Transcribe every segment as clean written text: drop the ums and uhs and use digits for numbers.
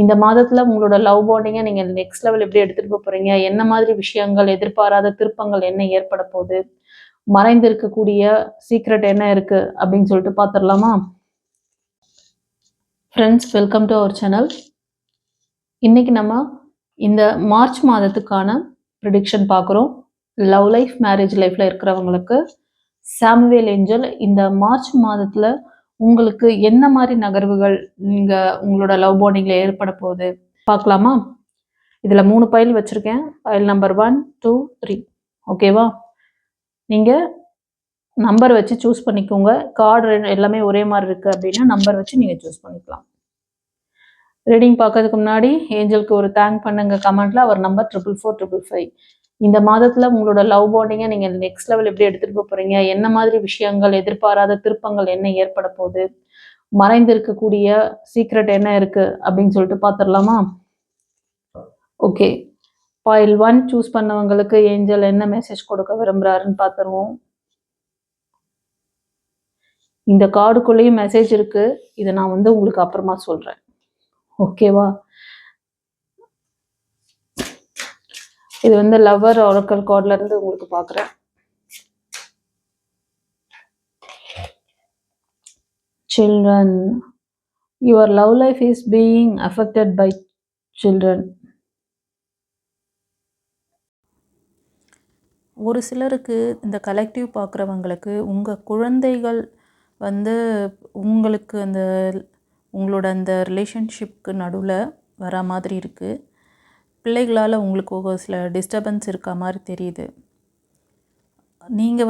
இந்த மாதத்துல உங்களோட லவ் பாண்டிங்கை நீங்க நெக்ஸ்ட் லெவல் எப்படி எடுத்துட்டு போறீங்க, என்ன மாதிரி விஷயங்கள், எதிர்பாராத திருப்பங்கள் என்ன ஏற்பட போகுது, மறைந்து இருக்கக்கூடிய சீக்ரெட் என்ன இருக்கு அப்படின்னு சொல்லிட்டு பார்த்துடலாமா? Friends, welcome to our channel. இன்னைக்கு நம்ம இந்த மார்ச் மாதத்துக்கான ப்ரிடிக்ஷன் பார்க்குறோம். லவ் லைஃப், மேரேஜ் லைஃப்ல இருக்கிறவங்களுக்கு சாமுவேல் ஏஞ்சல் இந்த மார்ச் மாதத்துல உங்களுக்கு என்ன மாதிரி நகர்வுகள் நீங்க உங்களோட லவ் பாண்டிங்ல ஏற்பட போகுது பார்க்கலாமா? இதுல 3 பைல் வச்சிருக்கேன். File number 1, 2, 3. ஓகேவா? நீங்க நம்பர் வச்சு சூஸ் பண்ணிக்கோங்க. கார்டு எல்லாமே ஒரே மாதிரி இருக்கு அப்படின்னா நம்பர் வச்சு நீங்க சூஸ் பண்ணிக்கலாம். ரீடிங் பார்க்கறதுக்கு முன்னாடி ஏஞ்சலுக்கு ஒரு தேங்க் பண்ணுங்க கமெண்ட்ல. அவர் நம்பர் 44455. இந்த மாதத்துல உங்களோட லவ் பாண்டிங்கை நீங்க நெக்ஸ்ட் லெவல் எப்படி எடுத்துட்டு போறீங்க, என்ன மாதிரி விஷயங்கள், எதிர்பாராத திருப்பங்கள் என்ன ஏற்பட போகுது, மறைந்து இருக்கக்கூடிய சீக்ரெட் என்ன இருக்கு அப்படின்னு சொல்லிட்டு பார்த்துடலாமா? ஓகே, பைல் 1 சூஸ் பண்ணவங்களுக்கு ஏஞ்சல் என்ன மெசேஜ் கொடுக்க விரும்புறாருன்னு பார்த்துருவோம். இந்த கார்டுக்குள்ளேயும் மெசேஜ் இருக்கு. இதை நான் உங்களுக்கு அப்புறமா சொல்றேன். ஓகேவா? இது லவ்வர் ஆரக்கல் கார்ட்ல இருந்து உங்களுக்கு பார்க்குறேன். Children, your love life is being affected by children. ஒரு சிலருக்கு இந்த கலெக்டிவ் பார்க்குறவங்களுக்கு உங்கள் குழந்தைகள் உங்களுக்கு உங்களோட அந்த ரிலேஷன்ஷிப்க்கு நடுவில் வர மாதிரி இருக்குது. பிள்ளைகளால் உங்களுக்கு ஒரு சில டிஸ்டர்பன்ஸ் இருக்க மாதிரி தெரியுது. நீங்கள்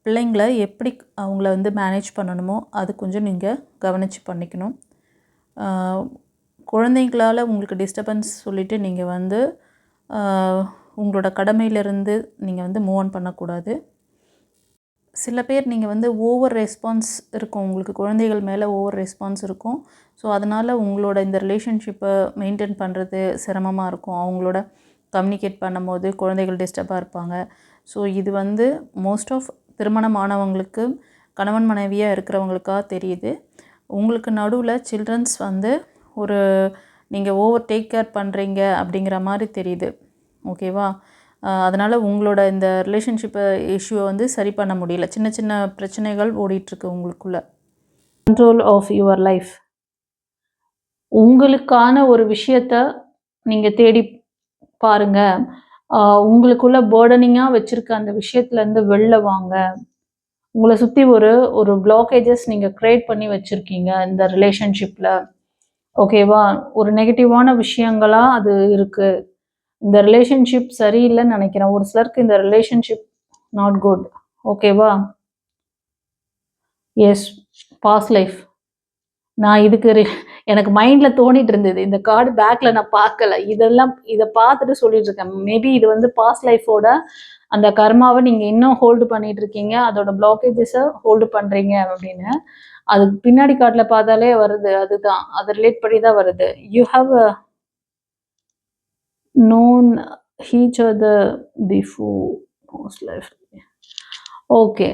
பிள்ளைங்களை எப்படி அவங்கள மேனேஜ் பண்ணணுமோ அது கொஞ்சம் நீங்கள் கவனித்து பண்ணிக்கணும். குழந்தைங்களால் உங்களுக்கு டிஸ்டர்பன்ஸ் சொல்லிவிட்டு நீங்கள் உங்களோட கடமையிலிருந்து நீங்கள் மூவ் ஆன் பண்ணக்கூடாது. சில பேர் நீங்கள் ஓவர் ரெஸ்பான்ஸ் இருக்கும், உங்களுக்கு குழந்தைகள் மேலே ஓவர் ரெஸ்பான்ஸ் இருக்கும். ஸோ அதனால் உங்களோட இந்த ரிலேஷன்ஷிப்பை மெயின்டைன் பண்ணுறது சிரமமாக இருக்கும். அவங்களோட கம்யூனிகேட் பண்ணும்போது குழந்தைகள் டிஸ்டர்பாக இருப்பாங்க. ஸோ இது மோஸ்ட் ஆஃப் திருமணமானவங்களுக்கு, கணவன் மனைவியாக இருக்கிறவங்களுக்காக தெரியுது. உங்களுக்கு நடுவில் சில்ட்ரன்ஸ் ஒரு நீங்கள் ஓவர் டேக் கேர் பண்ணுறீங்க அப்படிங்கிற மாதிரி தெரியுது. ஓகேவா? அதனால் உங்களோட இந்த ரிலேஷன்ஷிப்பை இஷ்யூவை சரி பண்ண முடியல. சின்ன சின்ன பிரச்சனைகள் ஓடிட்டுருக்கு உங்களுக்குள்ள. Control of your life. உங்களுக்கான ஒரு விஷயத்த நீங்கள் தேடி பாருங்க. உங்களுக்குள்ள பேர்டனிங்காக வச்சுருக்க அந்த விஷயத்துலேருந்து வெளில வாங்க. உங்களை சுற்றி ஒரு பிளாக்கேஜஸ் நீங்கள் க்ரியேட் பண்ணி வச்சுருக்கீங்க இந்த ரிலேஷன்ஷிப்பில். ஓகேவா? ஒரு நெகட்டிவான விஷயங்களாக அது இருக்குது. இந்த ரிலேஷன்ஷிப் சரியில்லைன்னு நினைக்கிறேன். ஒரு சிலருக்கு இந்த ரிலேஷன்ஷிப் நாட் குட். ஓகேவா? Yes, past life. நான் எனக்கு மைண்டில் தோணிட்டு இருந்தது. இந்த கார்டு பேக்கில் நான் பார்க்கல. இதை பார்த்துட்டு சொல்லிட்டு இருக்கேன். மேபி இது பாஸ்ட் லைஃபோட அந்த கர்மாவை நீங்கள் இன்னும் ஹோல்டு பண்ணிட்டு இருக்கீங்க, அதோட பிளாக்கேஜஸை ஹோல்டு பண்ணுறீங்க அப்படின்னு. அதுக்கு பின்னாடி கார்டில் பார்த்தாலே வருது. அதுதான், அதை ரிலேட் பண்ணி தான் வருது. You have known each other before past life. Okay,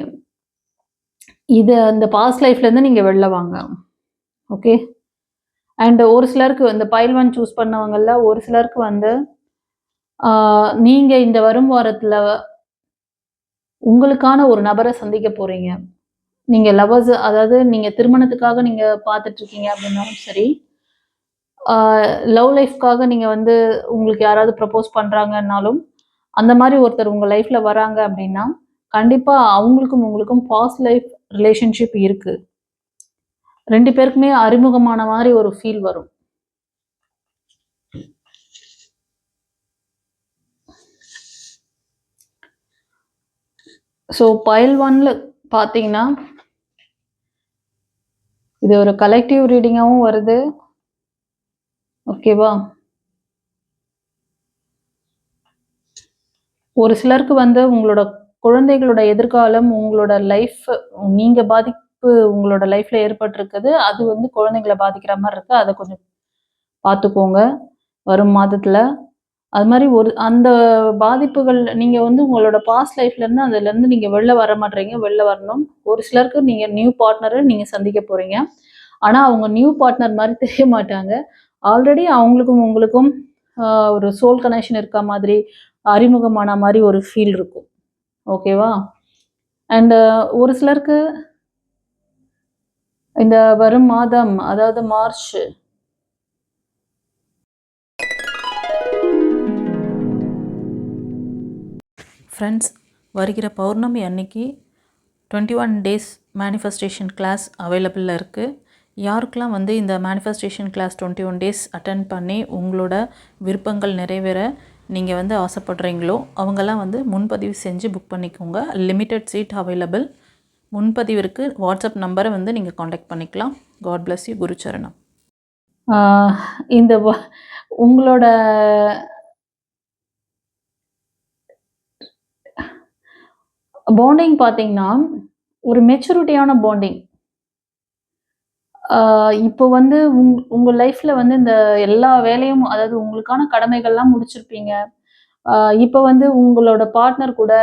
இது அந்த பாஸ்ட் லைஃப்லேருந்து நீங்கள் வெளில வாங்க. ஓகே. அண்ட் ஒரு சிலருக்கு இந்த பைல் 1 சூஸ் பண்ணவங்கள ஒரு சிலருக்கு நீங்கள் இந்த வரும் வாரத்தில் உங்களுக்கான ஒரு நபரை சந்திக்க போகிறீங்க. நீங்கள் லவர்ஸ், அதாவது நீங்கள் திருமணத்துக்காக நீங்கள் பார்த்துட்ருக்கீங்க அப்படின்னாலும் சரி, லவ் லைஃப்காக நீங்கள் உங்களுக்கு யாராவது ப்ரப்போஸ் பண்ணுறாங்கன்னாலும், அந்த மாதிரி ஒருத்தர் உங்கள் லைஃப்பில் வராங்க அப்படின்னா கண்டிப்பாக அவங்களுக்கும் உங்களுக்கும் பாஸ்ட் லைஃப் ரிலேஷன்ஷிப் இருக்குது. 2 பேருக்குமே அறிமுகமான மாதிரி ஒரு ஃபீல் வரும். ஸோ பைல் 1ல பார்த்தீங்கன்னா இது ஒரு கலெக்டிவ் ரீடிங்காகவும் வருது. ஓகேவா? ஒரு சிலருக்கு உங்களோட குழந்தைகளோட எதிர்காலம், உங்களோட லைஃப், நீங்கள் பாதிப்பு உங்களோட லைஃப்பில் ஏற்பட்டிருக்குது. அது குழந்தைங்களை பாதிக்கிற மாதிரி இருக்குது. அதை கொஞ்சம் பார்த்துக்கோங்க வரும் மாதத்தில். அது மாதிரி அந்த பாதிப்புகள் நீங்கள் உங்களோட பாஸ்ட் லைஃப்லேருந்து அதுலேருந்து நீங்கள் வெளில வர மாட்டேறீங்க, வெளில வரணும். ஒரு சிலருக்கு நீங்கள் நியூ பார்ட்னரை நீங்கள் சந்திக்க போகிறீங்க. ஆனால் அவங்க நியூ பார்ட்னர் மாதிரி தெரிய மாட்டாங்க. ஆல்ரெடி அவங்களுக்கும் உங்களுக்கும் ஒரு சோல் கனெக்ஷன் இருக்க மாதிரி, அறிமுகமான மாரி ஒரு ஃபீல் இருக்கும். ஓகேவா? அண்ட் ஒரு சிலருக்கு இந்த வரும் மாதம், அதாவது மார்ச் ஃப்ரெண்ட்ஸ், வருகிற பௌர்ணமி அன்னைக்கு 21 டேஸ் மேனிஃபெஸ்டேஷன் கிளாஸ் அவைலபிளில் இருக்குது. யாருக்கெல்லாம் வந்து இந்த மேனிஃபெஸ்டேஷன் கிளாஸ் 21 டேஸ் அட்டென்ட் பண்ணி உங்களோட விருப்பங்கள் நிறைவேற நீங்கள் வந்து ஆசைப்படுறீங்களோ அவங்கெல்லாம் வந்து முன்பதிவு செஞ்சு புக் பண்ணிக்கோங்க. Limited seat available. முன்பதிவிற்கு வாட்ஸ்அப் நம்பரை வந்து நீங்கள் காண்டாக்ட் பண்ணிக்கலாம். God bless you. குருச்சரணம். இந்த உங்களோட பாண்டிங் பார்த்தீங்கன்னா, ஒரு மெச்சூரிட்டியான பாண்டிங். இப்போ வந்து உங்க லைஃப்ல வந்து இந்த எல்லா வேலையும், அதாவது உங்களுக்கான கடமைகள்லாம் முடிச்சிருப்பீங்க. இப்போ வந்து உங்களோட பார்ட்னர் கூட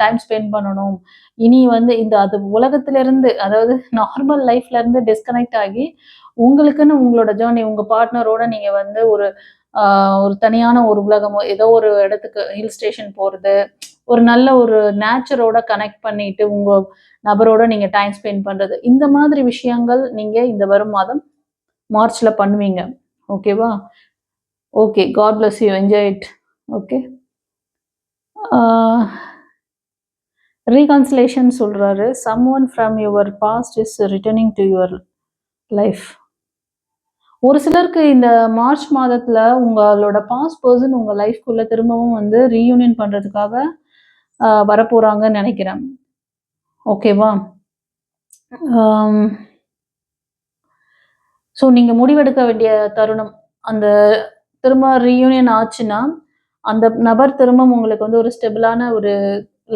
டைம் ஸ்பெண்ட் பண்ணணும். இனி வந்து அது உலகத்திலிருந்து, அதாவது நார்மல் லைஃப்ல இருந்து டிஸ்கனெக்ட் ஆகி, உங்களுக்குன்னு உங்களோட ஜர்னி, உங்க பார்ட்னரோட நீங்க வந்து ஒரு தனியான ஒரு உலகமோ, ஏதோ ஒரு இடத்துக்கு ஹில் ஸ்டேஷன் போறது, ஒரு நல்ல ஒரு நேச்சரோட கனெக்ட் பண்ணிட்டு, உங்க நபரோட நீங்க டைம் ஸ்பெண்ட் பண்றது. இந்த மாதிரி விஷயங்கள் நீங்க இந்த வரும் மாதம் மார்ச்ல பண்ணுவீங்க. ஓகேவா? Okay. God bless you. Enjoy it. Okay. Reconciliation சொல்றாரு. Someone from your past is returning to your life. ஒரு சிலருக்கு இந்த மார்ச் மாதத்துல உங்களோட பாஸ்ட் பர்சன் உங்க லைஃப்குள்ள திரும்பவும் வந்து ரீயூனியன் பண்றதுக்காக வரப்போறாங்கன்னு நினைக்கிறேன். ஓகேவா? ஸோ நீங்க முடிவெடுக்க வேண்டிய தருணம். அந்த திரும்ப ரீயூனியன் ஆச்சுன்னா, அந்த நபர் திரும்ப உங்களுக்கு வந்து ஒரு ஸ்டெபிளான ஒரு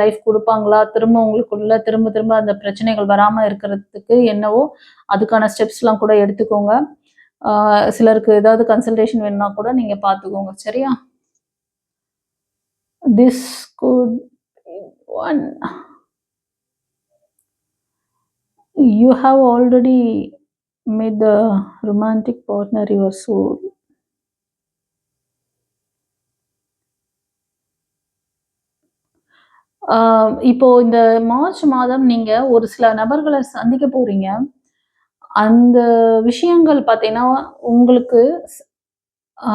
லைஃப் குடுப்பாங்களா? திரும்ப உங்களுக்குள்ள திரும்ப திரும்ப அந்த பிரச்சனைகள் வராம இருக்கிறதுக்கு என்னவோ, அதுக்கான ஸ்டெப்ஸ்லாம் கூட எடுத்துக்கோங்க. சிலருக்கு ஏதாவது கன்சல்டேஷன் வேணும்னா கூட நீங்க பார்த்துக்கோங்க. சரியா? This good one. You have already made the romantic partner your soul. இப்போ இந்த மார்ச் மாதம் நீங்க ஒரு சில நபர்கள சந்திக்க போறீங்க. அந்த விஷயங்கள் பார்த்தீங்கன்னா, உங்களுக்கு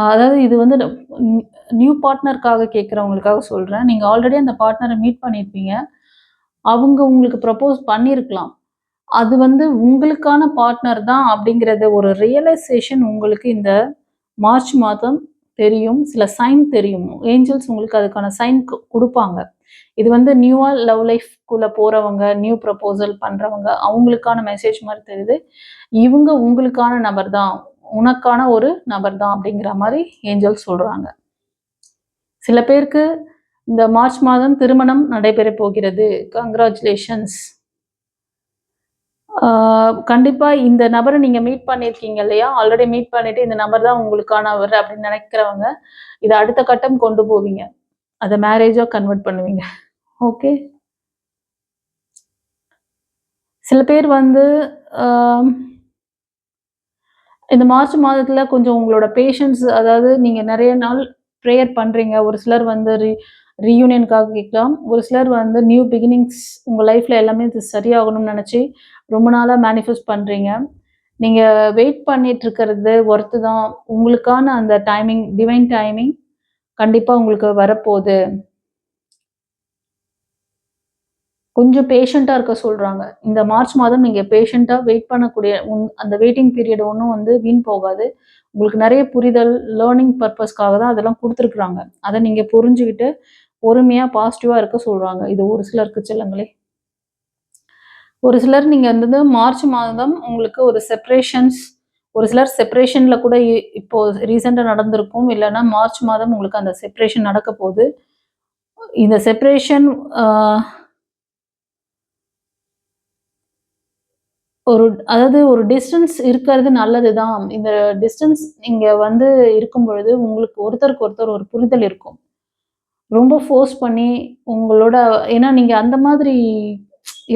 அதாவது இது வந்து நியூ பார்ட்னருக்காக கேட்கிறவங்களுக்காக சொல்றேன். நீங்க ஆல்ரெடி அந்த பார்ட்னர மீட் பண்ணியிருப்பீங்க. அவங்க உங்களுக்கு ப்ரப்போஸ் பண்ணியிருக்கலாம். அது வந்து உங்களுக்கான பார்ட்னர் தான் அப்படிங்கிறத ஒரு ரியலைசேஷன் உங்களுக்கு இந்த மார்ச் மாதம் தெரியும். சில சைன் தெரியும். ஏஞ்சல்ஸ் உங்களுக்கு அதுக்கான சைன் குடுப்பாங்க. இது வந்து நியூவா லவ் லைஃப்குள்ள போறவங்க, நியூ ப்ரப்போசல் பண்றவங்க, அவங்களுக்கான மெசேஜ் மாரி தெரியுது. இவங்க உங்களுக்கான நபர் தான். உனக்கான ஒரு நபர் தான் அப்படிங்கிற மாரி ஏஞ்சல்ஸ் சொல்றாங்க. சில பேருக்கு இந்த மார்ச் மாதம் திருமணம் நடைபெறப் போகிறது. கங்ராச்சுலேஷன்ஸ். கண்டிப்பா இந்த நபர நீங்க மீட் பண்ணியிருக்கீங்க இல்லையா? ஆல்ரெடி மீட் பண்ணிட்டு இந்த நபர் தான் உங்களுக்கானவர் அப்படின்னு நினைக்கிறவங்க, இத அடுத்த கட்டம் கொண்டு போவீங்க. அத மேரேஜா கன்வெர்ட் பண்ணுவீங்க. ஓகே. சில பேர் வந்து அ இந்த மார்ச் மாதத்துல கொஞ்சம் உங்களோட பேஷன்ஸ், அதாவது நீங்க நெறைய நாள் பிரேயர் பண்றீங்க. ஒரு சிலர் வந்து ரீயூனியனுக்காக கேட்கலாம். ஒரு சிலர் வந்து நியூ பிகினிங்ஸ், உங்க லைஃப்ல எல்லாமே இது சரியாகணும்னு நெனச்சு ரொம்ப நாளா மேனிஃபெஸ்ட் பண்றீங்க. நீங்க வெயிட் பண்ணிட்டு இருக்கிறது ஒர்த்து தான். உங்களுக்கான அந்த டைமிங், டிவைன் டைமிங் கண்டிப்பா உங்களுக்கு வரப்போது. கொஞ்சம் பேஷண்ட்டா இருக்க சொல்றாங்க. இந்த மார்ச் மாதம் நீங்க பேஷண்ட்டா வெயிட் பண்ணக்கூடிய அந்த வெயிட்டிங் பீரியட் ஒண்ணும் வந்து வீண் போகாது. உங்களுக்கு நெறைய புரிதல், லேர்னிங் பர்ப்பஸ்க்காக தான் அதெல்லாம் குடுத்துருக்காங்க. அத நீங்க புரிஞ்சுகிட்டு, பொறுமையா, பாசிட்டிவா இருக்க சொல்றாங்க. இது ஒரு சிலருக்கு செல்லங்களே. ஒரு சிலர் நீங்க வந்து மார்ச் மாதம் உங்களுக்கு ஒரு செப்பரேஷன்ஸ், ஒரு சிலர் செப்பரேஷன்ல கூட இப்போ ரீசென்ட்டா நடந்திருக்கும். இல்லன்னா மார்ச் மாதம் உங்களுக்கு அந்த செப்பரேஷன் நடக்க போது. இந்த செப்பரேஷன் அ அதாவது ஒரு டிஸ்டன்ஸ் இருக்கிறது நல்லது தான். இந்த டிஸ்டன்ஸ் நீங்க வந்து இருக்கும் பொழுது, உங்களுக்கு ஒருத்தருக்கு ஒருத்தர் ஒரு புரிதல் இருக்கும். ரொம்ப ஃபோர்ஸ் பண்ணி உங்களோட, ஏன்னா நீங்க அந்த மாதிரி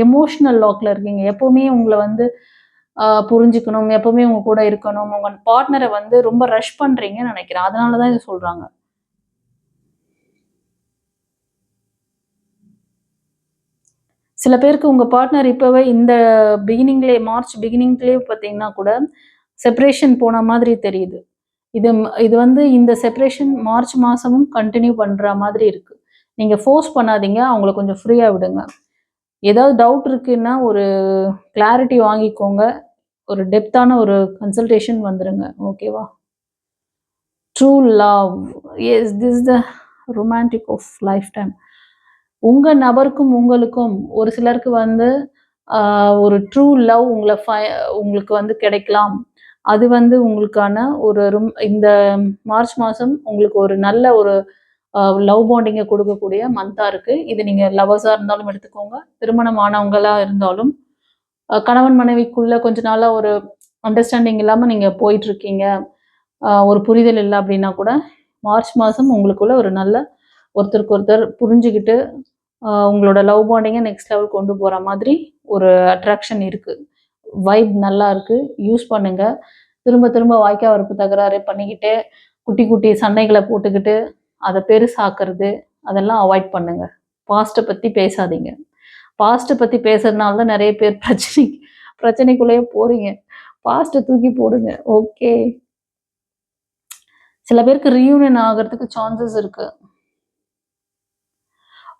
எமோஷனல் லாக்ல இருக்கீங்க. எப்பவுமே உங்கள வந்து புரிஞ்சுக்கணும், எப்பவுமே உங்க கூட இருக்கணும். உங்க பார்ட்னரை வந்து ரொம்ப ரஷ் பண்றீங்கன்னு நினைக்கிறேன். அதனால தான் இதை சொல்றாங்க. சில பேருக்கு உங்க பார்ட்னர் இப்பவே இந்த மார்ச் பிகினிங்லயே பார்த்தீங்கன்னா கூட செப்பரேஷன் போன மாதிரி தெரியுது. இது வந்து இந்த செப்பரேஷன் மார்ச் மாசமும் கன்டின்யூ பண்ற மாதிரி இருக்கு. நீங்க ஃபோர்ஸ் பண்ணாதீங்க. அவங்கள கொஞ்சம் ஃப்ரீயா விடுங்க. ஏதாவது டவுட் இருக்குன்னா ஒரு கிளாரிட்டி வாங்கிக்கோங்க. ஒரு டெப்த்தான ஒரு கன்சல்டேஷன் வந்துருங்க. ஓகேவா? True love. Yes, this is the romantic of life time. உங்க நபருக்கும் உங்களுக்கும் ஒரு சிலருக்கு வந்து ஒரு ட்ரூ லவ் உங்களுக்கு வந்து கிடைக்கலாம். அது வந்து உங்களுக்கான ஒரு இந்த மார்ச் மாசம் உங்களுக்கு ஒரு நல்ல ஒரு லவ் பாண்டிங்கை கொடுக்கக்கூடிய மந்த்தா இருக்கு. இது நீங்க லவ்வர்ஸா இருந்தாலும் எடுத்துக்கோங்க, திருமணம் ஆனவங்களா இருந்தாலும், கணவன் மனைவிக்குள்ள கொஞ்ச நாளா ஒரு அண்டர்ஸ்டாண்டிங் இல்லாம நீங்க போயிட்டு இருக்கீங்க, ஒரு புரிதல் இல்லை அப்படின்னா கூட மார்ச் மாசம் உங்களுக்குள்ள ஒரு நல்ல ஒருத்தருக்கு ஒருத்தர் புரிஞ்சுக்கிட்டு உங்களோட லவ் பாண்டிங்கை நெக்ஸ்ட் லெவல் கொண்டு போற மாதிரி ஒரு அட்ராக்ஷன் இருக்கு. வைப் நல்லா இருக்கு. யூஸ் பண்ணுங்க. திரும்ப திரும்ப வாய்க்கா வரப்பு தகராறு பண்ணிக்கிட்டு, குட்டி குட்டி சண்டைகளை போட்டுக்கிட்டு, அதை பெருசாக்குறது அதெல்லாம் அவாய்ட் பண்ணுங்க. பாஸ்ட்டை பத்தி பேசாதீங்க. பாஸ்ட்டை பத்தி பேசுறதுனால தான் நிறைய பேர் பிரச்சனைக்குள்ளேயே போறீங்க. பாஸ்ட்டை தூக்கி போடுங்க. ஓகே. சில பேருக்கு ரீயூனியன் ஆகிறதுக்கு சான்சஸ் இருக்கு.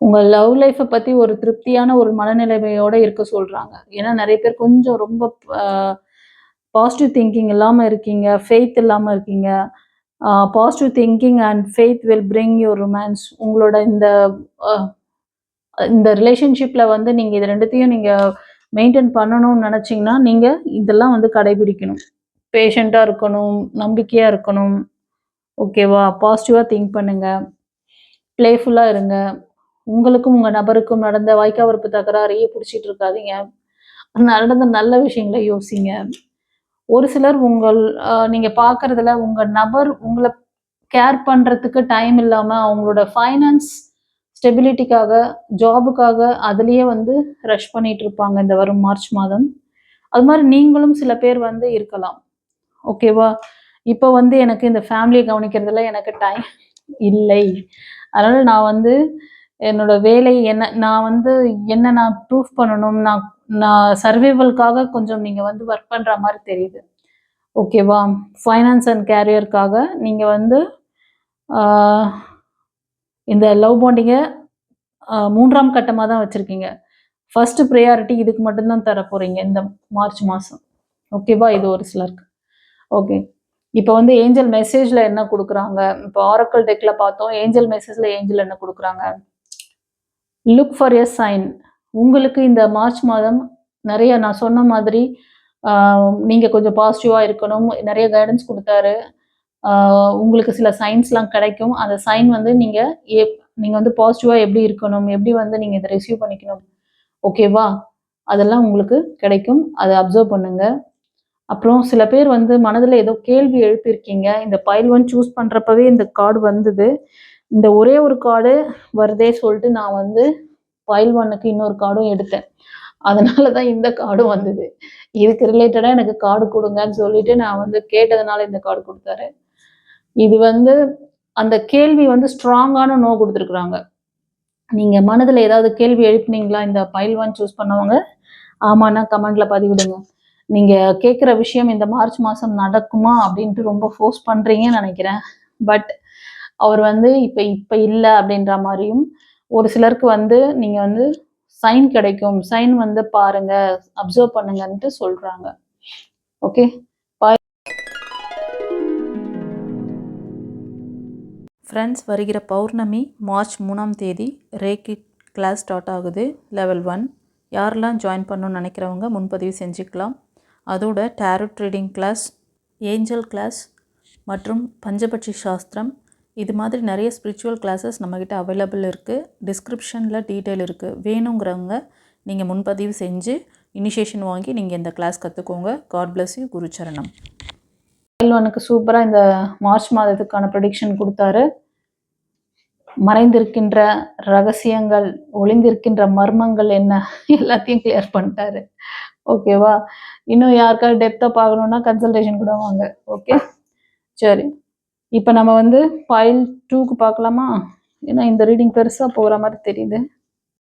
உங்க லவ் லைஃப்பை பத்தி ஒரு திருப்தியான ஒரு மனநிலைமையோட இருக்க சொல்றாங்க. ஏன்னா நிறைய பேர் கொஞ்சம் ரொம்ப பாசிட்டிவ் திங்கிங் இல்லாம இருக்கீங்க, ஃபெய்த் இல்லாம இருக்கீங்க. Positive thinking and faith will bring your romance. உங்களோட இந்த ரிலேஷன்ஷிப்ல வந்து நீங்க இது ரெண்டுத்தையும் நீங்க மெயின்டைன் பண்ணணும்னு நினைச்சீங்கன்னா நீங்க இதெல்லாம் வந்து கடைபிடிக்கணும். பேஷண்டா இருக்கணும், நம்பிக்கையா இருக்கணும். ஓகேவா? பாசிட்டிவா திங்க் பண்ணுங்க, பிளேஃபுல்லா இருங்க. உங்களுக்கும் உங்க நபருக்கும் நடந்த வாய்க்கா வரப்பு தகராறையே பிடிச்சிட்டு இருக்காதீங்க. நடந்த நல்ல விஷயங்களை யோசிங்க. ஒரு சிலர் நீங்க பார்க்கறதுல உங்க நபர் உங்களை கேர் பண்றதுக்கு டைம் இல்லாம அவங்களோட ஃபைனான்ஸ் ஸ்டெபிலிட்டிக்காக, ஜாபுக்காக அதுலயே வந்து ரஷ் பண்ணிட்டு இருப்பாங்க இந்த வரும் மார்ச் மாதம். அது மாதிரி நீங்களும் சில பேர் வந்து இருக்கலாம். ஓகேவா? இப்போ வந்து எனக்கு இந்த ஃபேமிலியை கவனிக்கிறதுல எனக்கு டைம் இல்லை. அதனால நான் வந்து என்னோட வேலை நான் ப்ரூஃப் பண்ணணும். நான் சர்வைவல்காக கொஞ்சம் நீங்க வந்து ஒர்க் பண்ற மாதிரி தெரியுது. ஓகேவா? ஃபைனான்ஸ் அண்ட் கேரியருக்காக நீங்க வந்து இந்த லவ் பாண்டிங்கை 3ஆம் கட்டமா தான் வச்சிருக்கீங்க. ஃபர்ஸ்ட் ப்ரையாரிட்டி இதுக்கு மட்டும்தான் தர போறீங்க இந்த மார்ச் மாசம். ஓகேவா? இது ஒரு சிலருக்கு. ஓகே. இப்போ வந்து ஏஞ்சல் மெசேஜ்ல என்ன கொடுக்குறாங்க? இப்போ ஆரக்கிள் டெக்ல பார்த்தோம். ஏஞ்சல் மெசேஜ்ல ஏஞ்சல் என்ன கொடுக்குறாங்க? Look for a sign. உங்களுக்கு இந்த மார்ச் மாதம் நிறைய நான் சொன்ன மாதிரி நீங்க கொஞ்சம் பாசிட்டிவா இருக்கணும். நிறைய கைடன்ஸ் கொடுத்தாரு. உங்களுக்கு சில சைன்ஸ்லாம் கிடைக்கும். அந்த சைன் வந்து நீங்க வந்து பாசிட்டிவா எப்படி இருக்கணும், எப்படி வந்து நீங்க இதை ரிசீவ் பண்ணிக்கணும். ஓகேவா? அதெல்லாம் உங்களுக்கு கிடைக்கும். அதை அப்சர்வ் பண்ணுங்க. அப்புறம் சில பேர் வந்து மனதில் ஏதோ கேள்வி எழுப்பியிருக்கீங்க. இந்த பைல் 1 சூஸ் பண்ணுறப்பவே இந்த கார்டு வந்தது. இந்த ஒரே ஒரு கார்டு வருதே சொல்லிட்டு நான் வந்து பைல் 1க்கு இன்னொரு கார்டும் எடுத்தேன். அதனால தான் இந்த கார்டும் வந்தது. இதுக்கு ரிலேட்டடாக எனக்கு கார்டு கொடுங்கன்னு சொல்லிட்டு நான் வந்து கேட்டதுனால இந்த கார்டு கொடுத்தாரு. இது வந்து அந்த கேள்வி வந்து ஸ்ட்ராங்கான நோ கொடுத்துருக்குறாங்க. நீங்கள் மனதில் ஏதாவது கேள்வி எழுப்பினீங்களா இந்த பைல் 1 சூஸ் பண்ணவங்க? ஆமாண்ணா கமெண்ட்ல பதிவிடுங்க. நீங்கள் கேட்குற விஷயம் இந்த மார்ச் மாதம் நடக்குமா அப்படின்ட்டு ரொம்ப ஃபோர்ஸ் பண்ணுறீங்கன்னு நினைக்கிறேன். பட் அவர் வந்து இப்போ இல்லை அப்படின்ற மாதிரியும் ஒரு சிலருக்கு வந்து நீங்கள் வந்து சைன் கிடைக்கும், சைன் வந்து பாருங்க, அப்சர்வ் பண்ணுங்கன்ட்டு சொல்கிறாங்க. ஓகே. ஃப்ரெண்ட்ஸ், வருகிற பௌர்ணமி மார்ச் 3ஆம் தேதி ரேக்கி கிளாஸ் ஸ்டார்ட் ஆகுது. லெவல் 1 யாரெல்லாம் ஜாயின் பண்ணணும்னு நினைக்கிறவங்க முன்பதிவு செஞ்சுக்கலாம். அதோட tarot reading class, angel class மற்றும் பஞ்சபட்சி சாஸ்திரம் இது மாதிரி நிறைய ஸ்பிரிச்சுவல் கிளாஸஸ் நம்மக்கிட்ட அவைலபிள் இருக்குது. டிஸ்கிரிப்ஷனில் டீட்டெயில் இருக்குது. வேணுங்கிறவங்க நீங்கள் முன்பதிவு செஞ்சு இனிஷியேஷன் வாங்கி நீங்கள் இந்த கிளாஸ் கற்றுக்கோங்க. God bless you. குருச்சரணம். எனக்கு சூப்பராக இந்த மார்ச் மாதத்துக்கான ப்ரெடிக்ஷன் கொடுத்தாரு. மறைந்திருக்கின்ற ரகசியங்கள், ஒளிந்திருக்கின்ற மர்மங்கள் என்ன எல்லாத்தையும் கிளியர் பண்ணிட்டாரு. ஓகேவா? இன்னும் யாருக்காவது டெப்த்தாக பார்க்கணுன்னா கன்சல்டேஷன் கூட வாங்க. ஓகே, சரி. இப்போ நம்ம வந்து ஃபைல் 2க்கு பார்க்கலாமா? ஏன்னா இந்த ரீடிங் பெருசாக போகிற மாதிரி தெரியுது.